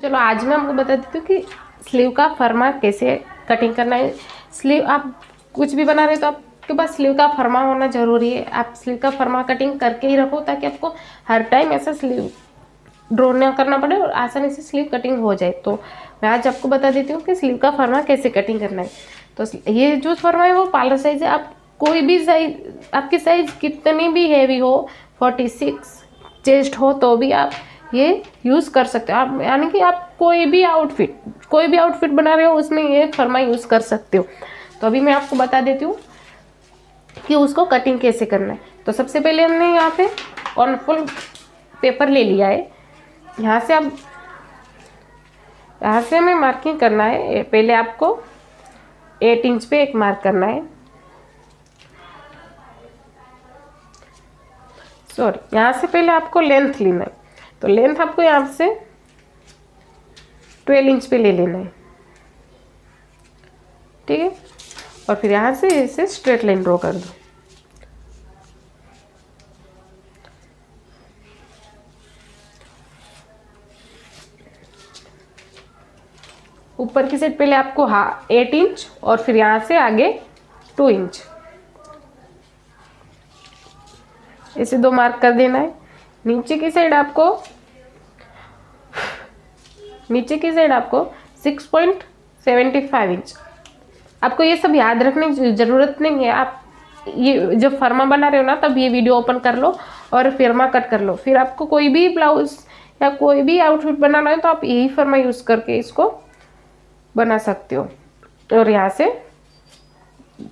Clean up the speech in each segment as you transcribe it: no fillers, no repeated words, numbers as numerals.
चलो आज मैं आपको बता देती हूँ कि स्लीव का फर्मा कैसे कटिंग करना है। स्लीव आप कुछ भी बना रहे हो तो आपके पास स्लीव का फर्मा होना ज़रूरी है। आप स्लीव का फर्मा कटिंग करके ही रखो ताकि आपको हर टाइम ऐसा स्लीव ड्रॉ ना करना पड़े और आसानी से स्लीव कटिंग हो जाए। तो मैं आज आपको बता देती हूँ कि स्लीव का फर्मा कैसे कटिंग करना है। तो ये जो फर्मा है वो पार्लर साइज है। आप कोई भी साइज, आपकी साइज कितनी भी हैवी हो, 46 चेस्ट हो तो भी आप ये यूज़ कर सकते हो। आप यानी कि आप कोई भी आउटफिट बना रहे हो उसमें ये फर्मा यूज़ कर सकते हो। तो अभी मैं आपको बता देती हूँ कि उसको कटिंग कैसे करना है। तो सबसे पहले हमने यहाँ पे कॉर्नफुल पेपर ले लिया है। यहाँ से हमें मार्किंग करना है। पहले आपको 8 इंच पे एक मार्क करना है। यहाँ से पहले आपको लेंथ लेना है। तो लेंथ आपको यहाँ से 12 इंच पे ले लेना है, ठीक है। और फिर यहाँ से इसे स्ट्रेट लाइन ड्रॉ कर दो। ऊपर की साइड पहले आपको 8 इंच और फिर यहाँ से आगे 2 इंच इसे 2 मार्क कर देना है। नीचे की साइड आपको 6.75 इंच। आपको ये सब याद रखने की ज़रूरत नहीं है। आप ये जब फर्मा बना रहे हो ना तब ये वीडियो ओपन कर लो और फर्मा कट कर लो। फिर आपको कोई भी ब्लाउज या कोई भी आउटफिट बनाना है तो आप यही फर्मा यूज़ करके इसको बना सकते हो। और यहाँ से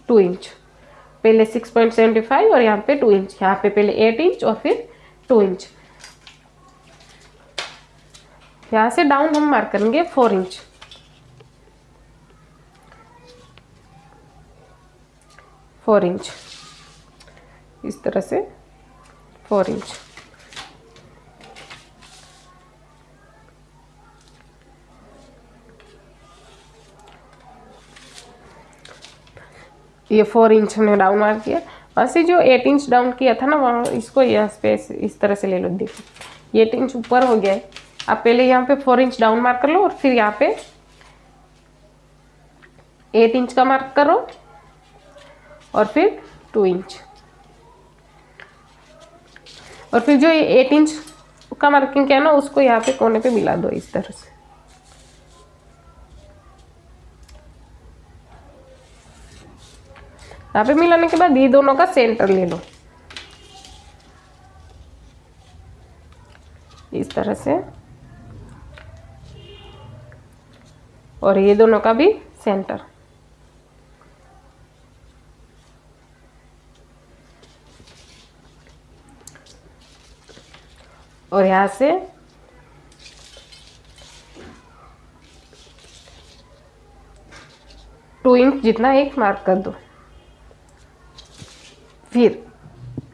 2 इंच, पहले 6.75 और यहाँ पे 2 इंच, यहाँ पे पहले 8 इंच और फिर 2 इंच। यहाँ से डाउन हम मार्क करेंगे 4 इंच। 4 इंच इस तरह से 4 इंच। ये 4 इंच हमने डाउन मार्क किया। वहाँ से जो 8 इंच डाउन किया था ना, वहाँ इसको यहाँ पे इस तरह से ले लो। देखो ये 8 इंच ऊपर हो गया है। आप पहले यहाँ पे 4 इंच डाउन मार्क कर लो और फिर यहाँ पे 8 इंच का मार्क करो और फिर 2 इंच। और फिर जो ये 8 इंच का मार्किंग किया ना उसको यहाँ पे कोने पे मिला दो इस तरह से। यहाँ पे मिलाने के बाद ये दोनों का सेंटर ले लो इस तरह से, और ये दोनों का भी सेंटर। और यहाँ से टू इंच जितना एक मार्क कर दो। फिर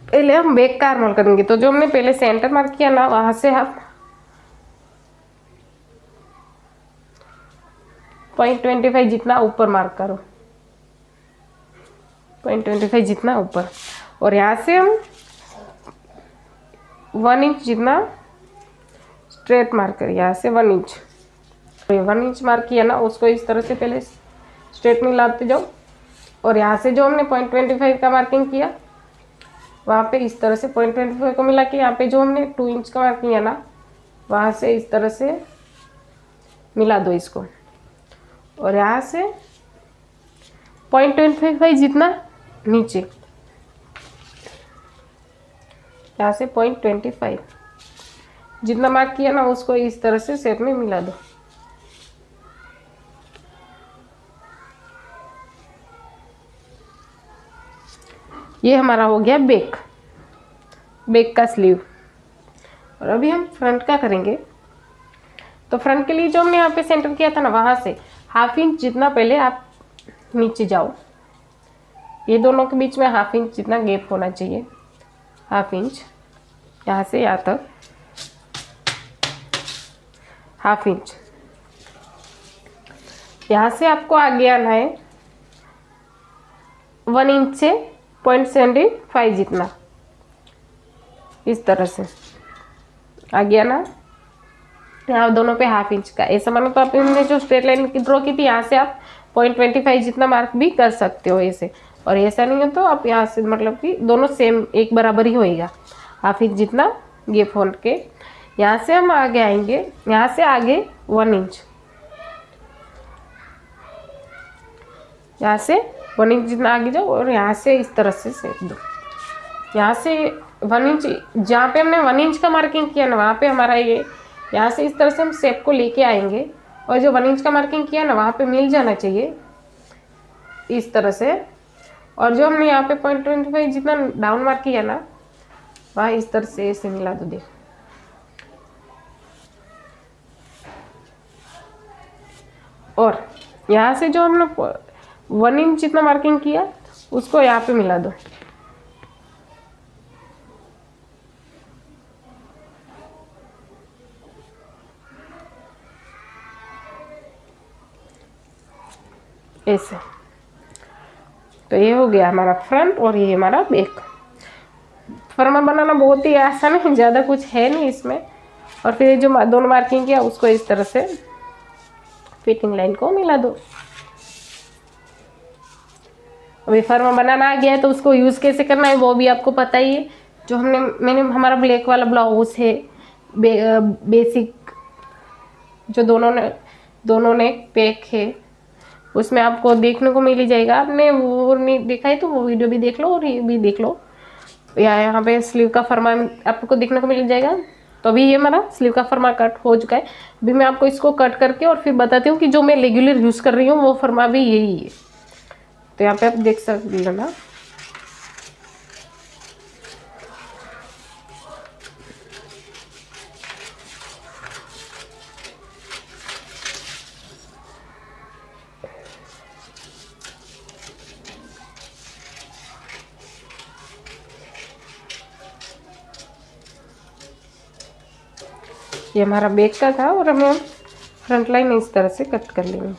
पहले हम बैक का आर्महोल करेंगे। तो जो हमने पहले सेंटर मार्क किया ना वहां से हम 0.25 जितना ऊपर मार्क करो, 0.25 जितना ऊपर। और यहाँ से हम 1 इंच जितना स्ट्रेट मार्क करें। यहाँ से 1 इंच, 1 इंच मार्क किया ना उसको इस तरह से पहले स्ट्रेट में लाते जाओ। और यहाँ से जो हमने 0.25 का मार्किंग किया वहाँ पे इस तरह से 0.25 को मिला के यहाँ पे जो हमने 2 इंच का मार्क किया ना वहाँ से इस तरह से मिला दो इसको। और यहाँ से 0.25 जितना नीचे, यहाँ से 0.25 जितना मार्क किया ना उसको इस तरह से शेप में मिला दो। ये हमारा हो गया बैक का स्लीव। और अभी हम फ्रंट का करेंगे। तो फ्रंट के लिए जो हमने यहाँ पे सेंटर किया था ना वहाँ से 1/2 इंच जितना पहले आप नीचे जाओ। ये दोनों के बीच में 1/2 इंच जितना गैप होना चाहिए, 1/2 इंच यहाँ से यहाँ तक 1/2 इंच। यहाँ से आपको आगे आना है 1 इंच से 0.75 जितना इस तरह से आगे आना। यहाँ दोनों पे हाफ इंच का, ऐसा मानो तो आप इनने जो स्ट्रेट लाइन ड्रॉ की थी यहाँ से आप 0.25 जितना मार्क भी कर सकते हो ऐसे। और ऐसा नहीं है तो आप यहाँ से मतलब कि दोनों सेम एक बराबर ही होएगा, हाफ इंच जितना गैप होल के। यहाँ से हम आगे आएंगे, यहाँ से आगे 1 इंच, यहाँ से 1 इंच जितना आगे जाओ और यहाँ से इस तरह से सेट दो। यहाँ से 1 इंच, जहाँ पे हमने 1 इंच का मार्किंग किया ना वहाँ पे हमारा ये, यहाँ से इस तरह से हम शेप को लेके आएंगे और जो 1 इंच का मार्किंग किया ना वहाँ पे मिल जाना चाहिए इस तरह से। और जो हमने यहाँ पे 0.25 जितना डाउन मार्क किया ना वहाँ इस तरह से ऐसे मिला दो। देखो और यहाँ से जो हमने 1 इंच जितना मार्किंग किया उसको यहाँ पे मिला दो। ऐसे तो ये हो गया हमारा फ्रंट और ये हमारा बैक। फर्मा बनाना बहुत ही आसान है, ज़्यादा कुछ है नहीं इसमें। और फिर जो दोनों मार्किंग किया उसको इस तरह से फिटिंग लाइन को मिला दो। अभी फर्मा बनाना आ गया है तो उसको यूज़ कैसे करना है वो भी आपको पता ही है। जो मैंने हमारा ब्लैक वाला ब्लाउज है बेसिक, जो दोनों ने पैक है उसमें आपको देखने को मिल ही जाएगा। आपने वो नहीं देखा है तो वो वीडियो भी देख लो और ये भी देख लो। यहाँ पे स्लीव का फर्मा आपको देखने को मिल जाएगा। तो अभी ये हमारा स्लीव का फर्मा कट हो चुका है। अभी मैं आपको इसको कट करके और फिर बताती हूँ कि जो मैं रेगुलर यूज़ कर रही हूँ वो फर्मा भी यही है। तो यहाँ पे आप देख सकते हो ना, ये हमारा बैक का था और हमें फ्रंट लाइन इस तरह से कट कर लेंगे।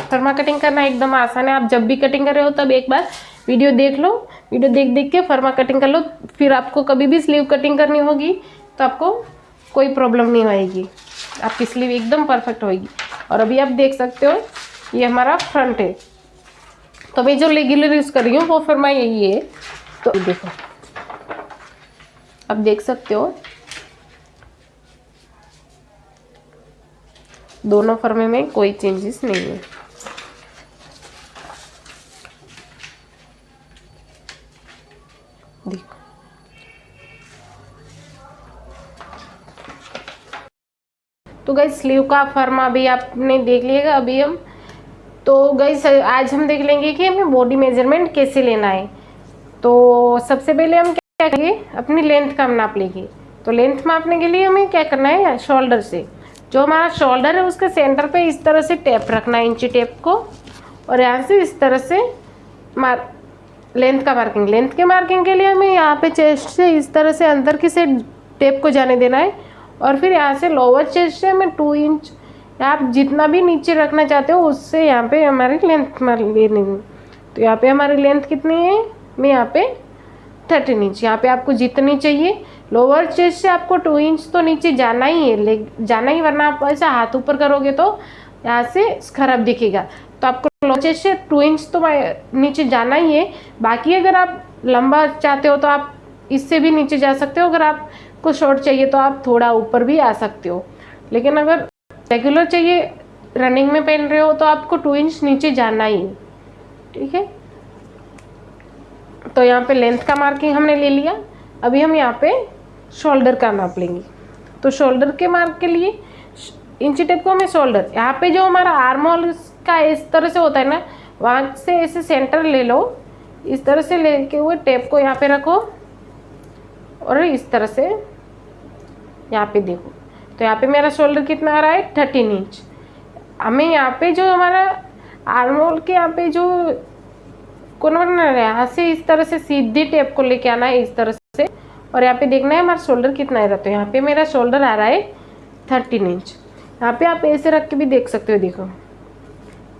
फर्मा कटिंग करना एकदम आसान है। आप जब भी कटिंग कर रहे हो तब एक बार वीडियो देख लो, वीडियो देख के फर्मा कटिंग कर लो। फिर आपको कभी भी स्लीव कटिंग करनी होगी तो आपको कोई प्रॉब्लम नहीं आएगी, आपकी स्लीव एकदम परफेक्ट होगी। और अभी आप देख सकते हो ये हमारा फ्रंट है। तो मैं जो रेगुलर यूज़ कर रही हूँ वो फर्मा यही है। तो देखो आप देख सकते हो दोनों फर्मे में कोई चेंजेस नहीं है। देखो तो गाइस स्लीव का फर्मा भी आपने देख लिएगा। अभी हम तो गाइस आज हम देख लेंगे कि हमें बॉडी मेजरमेंट कैसे लेना है। तो सबसे पहले हम क्या करेंगे, अपनी लेंथ का नाप लेंगे। तो लेंथ मापने के लिए हमें क्या करना है, शोल्डर से जो हमारा शोल्डर है उसके सेंटर पे इस तरह से टेप रखना है, इंची टेप को। और यहाँ से इस तरह से लेंथ का मार्किंग, लेंथ के मार्किंग के लिए हमें यहाँ पे चेस्ट से इस तरह से अंदर की से टेप को जाने देना है। और फिर यहाँ से लोअर चेस्ट से हमें 2 इंच आप जितना भी नीचे रखना चाहते हो उससे यहाँ पे हमारी लेंथ लेनी है। तो यहाँ पे हमारी लेंथ कितनी है, मैं यहाँ पे 13 इंच, यहाँ पे आपको जितनी चाहिए। लोअर चेस्ट से आपको 2 इंच तो नीचे जाना ही है, जाना ही, वरना आप ऐसा हाथ ऊपर करोगे तो यहाँ से खराब दिखेगा। तो आपको लोअर चेस्ट से 2 इंच तो नीचे जाना ही है। बाकी अगर आप लंबा चाहते हो तो आप इससे भी नीचे जा सकते हो। अगर आपको शॉर्ट चाहिए तो आप थोड़ा ऊपर भी आ सकते हो। लेकिन अगर रेगुलर चाहिए, रनिंग में पहन रहे हो तो आपको 2 इंच नीचे जाना ही, ठीक है। तो यहाँ पे लेंथ का मार्किंग हमने ले लिया। अभी हम यहाँ पे शोल्डर का नाप लेंगे। तो शोल्डर के मार्क के लिए इंची टेप को हमें शोल्डर, यहाँ पे जो हमारा आर्म होल का इस तरह से होता है ना, वहाँ से ऐसे सेंटर ले लो, इस तरह से लेके हुए टेप को यहाँ पे रखो और इस तरह से यहाँ पे देखो। तो यहाँ पे मेरा शोल्डर कितना आ रहा है, 13 इंच। हमें यहाँ पे जो हमारा आर्म होल के यहाँ पे जो कोना बना है, यहाँ से इस तरह से सीधे टेप को लेके आना है इस तरह से। और यहाँ पे देखना है हमारा शोल्डर कितना आ रहा है। तो यहाँ पे मेरा शोल्डर आ रहा है 13 इंच। यहाँ पे आप ऐसे रख के भी देख सकते हो, देखो।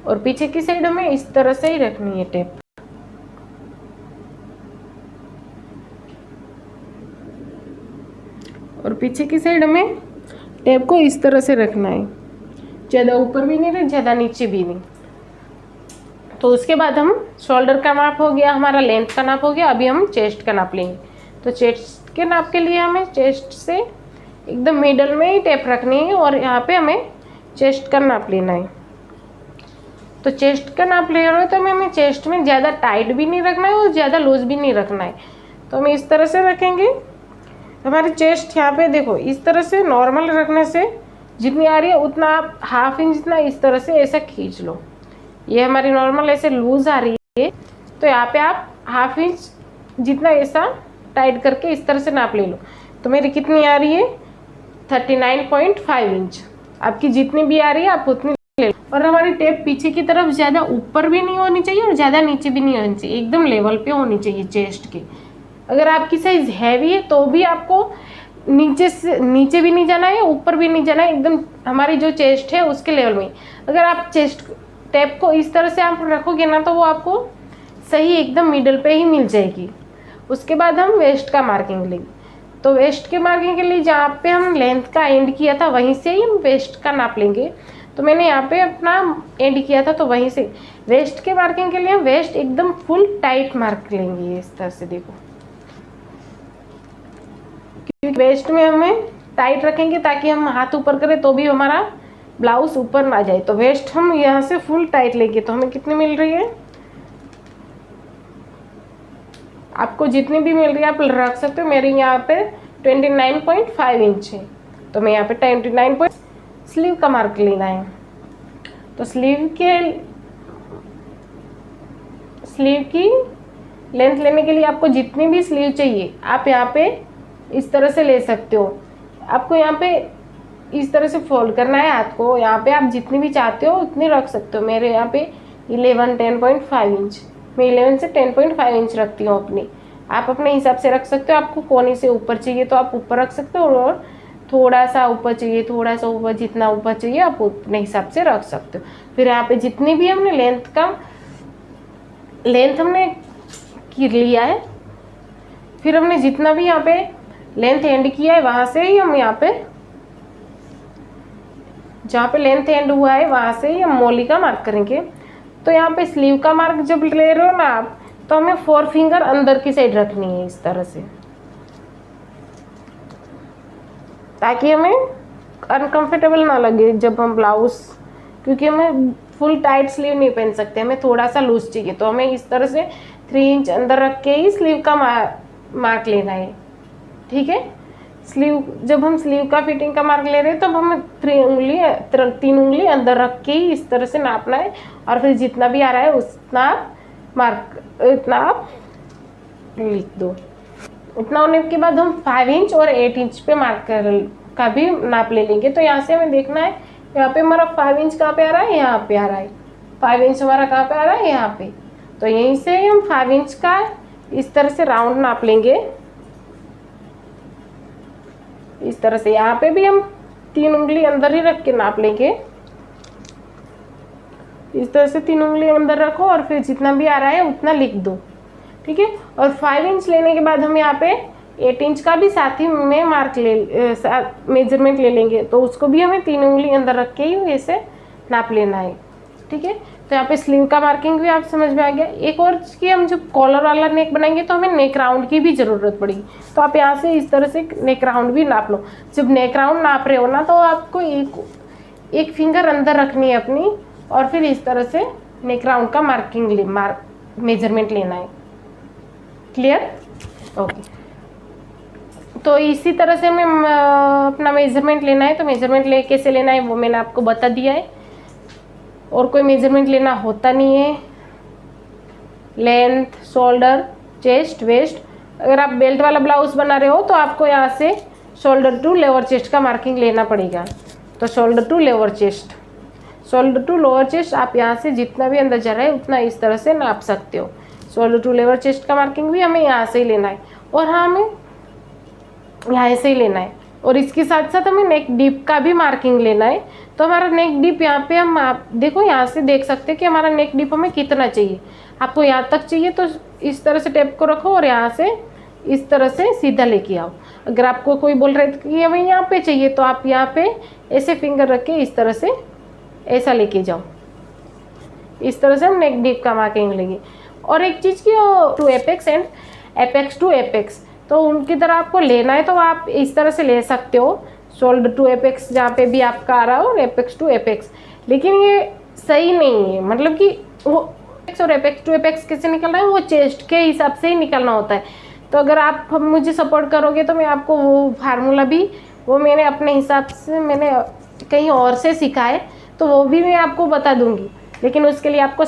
और पीछे की साइड हमें इस तरह से ही रखनी है टेप। और पीछे की साइड हमें टेप को इस तरह से रखना है, ज़्यादा ऊपर भी नहीं, ज़्यादा नीचे भी नहीं। तो उसके बाद हम शोल्डर का नाप हो गया, हमारा लेंथ का नाप हो गया। अभी हम चेस्ट का नाप लेंगे। तो चेस्ट के नाप के लिए हमें चेस्ट से एकदम मिडल में ही टेप रखनी है और यहाँ पे हमें चेस्ट का नाप लेना है। तो चेस्ट का नाप ले रहे हो तो हमें चेस्ट में ज़्यादा टाइट भी नहीं रखना है और ज़्यादा लूज भी नहीं रखना है। तो हम इस तरह से रखेंगे। हमारी चेस्ट यहाँ पे देखो, इस तरह से नॉर्मल रखने से जितनी आ रही है उतना आप ½ इंच जितना इस तरह से ऐसा खींच लो। ये हमारी नॉर्मल ऐसे लूज आ रही है, तो यहाँ पे आप ½ इंच जितना ऐसा टाइट करके इस तरह से नाप ले लो। तो मेरी कितनी आ रही है 39.5 इंच। आपकी जितनी भी आ रही है आप उतनी ले लो। और हमारी टेप पीछे की तरफ ज़्यादा ऊपर भी नहीं होनी चाहिए और ज़्यादा नीचे भी नहीं होनी चाहिए, एकदम लेवल पे होनी चाहिए चेस्ट के। अगर आपकी साइज हैवी है तो भी आपको नीचे भी नहीं जाना है, ऊपर भी नहीं जाना है, एकदम हमारी जो चेस्ट है उसके लेवल में। अगर आप चेस्ट टेप को इस तरह से आप रखोगे ना तो वो आपको सही एकदम मिडल पे ही मिल जाएगी। उसके बाद हम वेस्ट का मार्किंग लेंगे। तो वेस्ट के मार्किंग के लिए जहाँ पे हम लेंथ का एंड किया था वहीं से ही हम वेस्ट का नाप लेंगे। तो मैंने यहाँ पे अपना एंड किया था तो वहीं से वेस्ट के मार्किंग के लिए हम वेस्ट एकदम फुल टाइट मार्क लेंगे इस तरह से, देखो। क्योंकि वेस्ट में हमें टाइट रखेंगे ताकि हम हाथ ऊपर करें तो भी हमारा ब्लाउज ऊपर ना जाए। तो वेस्ट हम यहाँ से फुल टाइट लेंगे। तो हमें कितनी मिल रही है, आपको जितनी भी मिल रही है आप रख सकते हो। मेरे यहाँ पे 29.5 इंच है, तो मैं यहाँ पे 29. स्लीव का मार्क लेना है। तो स्लीव की लेंथ लेने के लिए आपको जितनी भी स्लीव चाहिए आप यहाँ पे इस तरह से ले सकते हो। आपको यहाँ पे इस तरह से फोल्ड करना है हाथ को। यहाँ पे आप जितनी भी चाहते हो उतनी रख सकते हो। मेरे यहाँ पे 10.5 इंच, मैं 11 से 10.5 इंच रखती हूँ अपनी। आप अपने हिसाब से रख सकते हो। आपको कोने से ऊपर चाहिए तो आप ऊपर रख सकते हो और थोड़ा सा ऊपर चाहिए, थोड़ा सा ऊपर, जितना ऊपर चाहिए आप उतने हिसाब से रख सकते हो। फिर यहाँ पे जितनी भी हमने लेंथ हमने लिया है, फिर हमने जितना भी यहाँ पे लेंथ एंड किया है वहाँ से ही हम यहाँ पे जहाँ पे लेंथ एंड हुआ है वहाँ से ही हम मोली का मार्क करेंगे। तो यहाँ पे स्लीव का मार्क जब ले रहे हो ना आप, तो हमें 4 फिंगर अंदर की साइड रखनी है इस तरह से, ताकि हमें अनकंफर्टेबल ना लगे जब हम ब्लाउज, क्योंकि हमें फुल टाइट स्लीव नहीं पहन सकते, हमें थोड़ा सा लूज चाहिए। तो हमें इस तरह से 3 इंच अंदर रख के ही स्लीव का मार्क लेना है, ठीक है। जब हम स्लीव का फिटिंग का मार्क ले रहे हैं तब हमें 3 उंगली अंदर रख के ही इस तरह से नापना है। और फिर जितना भी आ रहा है उतना आप लिख दो। उतना होने के बाद हम 5 इंच और 8 इंच पे मार्क का भी नाप ले लेंगे। तो यहाँ से हमें देखना है, यहाँ पे हमारा 5 इंच कहाँ पे आ रहा है, यहाँ पे आ रहा है। 5 इंच हमारा कहाँ पे आ रहा है, यहाँ पे। तो यहीं से हम 5 इंच का इस तरह से राउंड नाप लेंगे। इस तरह से यहाँ पे भी हम 3 उंगली अंदर ही रख के नाप लेंगे। इस तरह से 3 उंगली अंदर रखो और फिर जितना भी आ रहा है उतना लिख दो, ठीक है। और 5 इंच लेने के बाद हम यहाँ पे 8 इंच का भी साथ ही में मेजरमेंट ले लेंगे। तो उसको भी हमें 3 उंगली अंदर रख के ही वैसे नाप लेना है, ठीक है। तो यहाँ पे स्लीव का मार्किंग भी आप समझ में आ गया। एक और कि हम जब कॉलर वाला नेक बनाएंगे तो हमें नेक राउंड की भी ज़रूरत पड़ेगी। तो आप यहाँ से इस तरह से नेक राउंड भी नाप लो। जब नेक राउंड नाप रहे हो ना तो आपको एक फिंगर अंदर रखनी है अपनी, और फिर इस तरह से नेक राउंड का मेजरमेंट लेना है। क्लियर? ओके। तो इसी तरह से हमें अपना मेजरमेंट लेना है। तो मेजरमेंट कैसे लेना है वो मैंने आपको बता दिया है, और कोई मेजरमेंट लेना होता नहीं है। Length, shoulder, chest, waist. अगर आप बेल्ट वाला ब्लाउज बना रहे हो तो आपको यहाँ से शोल्डर टू लोअर चेस्ट का मार्किंग लेना पड़ेगा। तो शोल्डर टू लोअर चेस्ट आप यहाँ से जितना भी अंदर जा रहा है उतना इस तरह से नाप सकते हो। शोल्डर टू लोअर चेस्ट का मार्किंग भी हमें यहाँ से ही लेना है, और हाँ हमें यहाँ से ही लेना है। और इसके साथ साथ हमें नेक डीप का भी मार्किंग लेना है। तो हमारा नेक डीप यहाँ पे हम आप देखो यहाँ से देख सकते हैं कि हमारा नेक डीप हमें कितना चाहिए। आपको यहाँ तक चाहिए तो इस तरह से टेप को रखो और यहाँ से इस तरह से सीधा लेके आओ। अगर आपको कोई बोल रहे थे कि हमें यहाँ पे चाहिए तो आप यहाँ पे ऐसे फिंगर रख के इस तरह से ऐसा लेके जाओ। इस तरह से हम नेक डीप का मार्किंग लेंगे। और एक चीज़ की to apex and apex to apex, तो उनकी तरह आपको लेना है तो आप इस तरह से ले सकते हो, शोल्डर टू एपेक्स जहाँ पे भी आपका आ रहा हो, एपेक्स टू एपेक्स। लेकिन ये सही नहीं है, मतलब कि वो एपेक्स और एपेक्स टू एपेक्स कैसे निकलना है, वो चेस्ट के हिसाब से ही निकलना होता है। तो अगर आप मुझे सपोर्ट करोगे तो मैं आपको वो फार्मूला भी, वो मैंने अपने हिसाब से मैंने कहीं और से सीखा है, तो वो भी मैं आपको बता दूंगी। लेकिन उसके लिए आपको